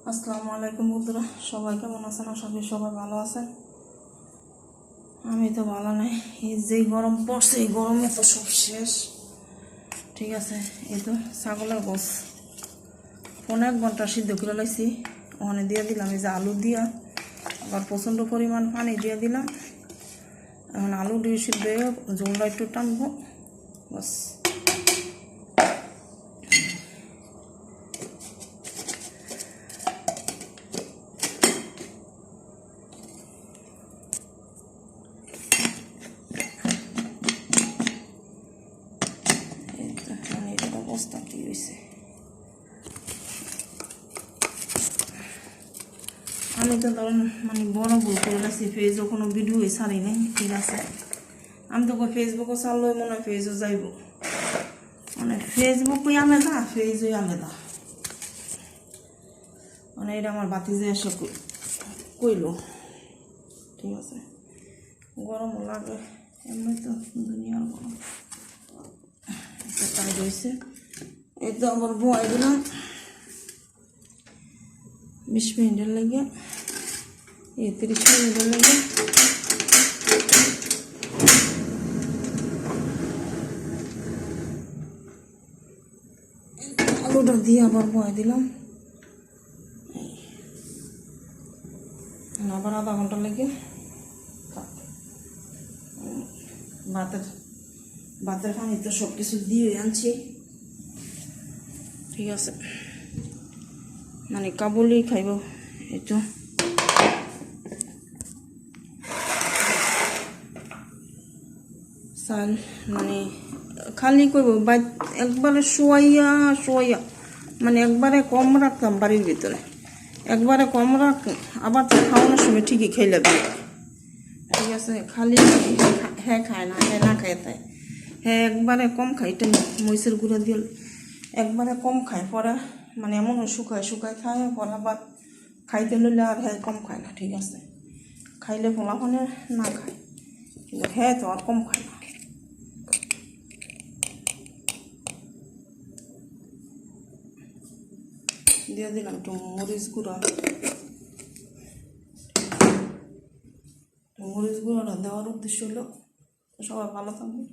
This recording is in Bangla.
আসসালামু আলাইকুম বন্ধুরা, সবাই কেমন আছেন? আশা করি সবাই ভালো আছেন। আমি তো ভালো নাই। এই যে গরম পড়ছে, এই গরমে তো সব শেষ। ঠিক আছে, এই তো ছাগলের গোস 1.5 ঘন্টা সিদ্ধ করে লাইছি। ওখানে দিয়ে দিলাম এই যে আলু দিয়া, আবার প্রচণ্ড পরিমাণ পানি দিয়ে দিলাম। এখন আলু দিয়ে সিদ্ধ হয়ে ঝোলটা একটু টানবো, বাস। অবস্থা কি হয়েছে, আমি তো ধরুন বড় ভুল করে গেছি। ফেসও কোনো ভিডিও ছাড়ি নাই। ঠিক আছে, আমি তো ফেসবুকও চাললো, মনে হয় ফেসও যাইব। ফেসবুকই আলাদা, ফেসই আলাদা। এটা আমার বাতি যে এসে কইল। ঠিক আছে, গরম লাগে এমনি তো, দুনিয়ার গরম। তাই রয়েছে, এই তো আবার বয় দিলাম 20 মিনিটের লেগে, 30 মিনিটের লেগে। আলুটা দিয়ে আবার বয় দিলাম, আবার আধা ঘন্টা লেগে। ভাতের পানি তো সব কিছু দিয়ে আনছি। ঠিক আছে, কাবুলি খাইব। এই তো চাল খালি করব, একবারে শোয়াইয়া একবারে কম রাখতাম বাড়ির ভিতরে, একবারে কম রাখ। আবার তো খাওয়ানোর সময় ঠিকই খেয়ে লাগবে। ঠিক আছে, খালি হ্যাঁ খায় না, হ্যাঁ না খায়, তাই হ্যাঁ একবারে কম খায়। এটা মরিচের গুঁড়া দিয়ে একবারে কম খায়, পরে এমন শুকায় খায়, পরে আবার খাইতে লইলে আর হ্যাঁ কম খায় না। ঠিক আছে, খাইলে ফলাফলে না খায়, কিন্তু হ্যাঁ তো আর কম খায় না। দিয়ে দিলাম একটু মরিচ গুঁড়া। মরিচ গুঁড়োটা দেওয়ার উদ্দেশ্য হলো সবাই ভালো থাকবে।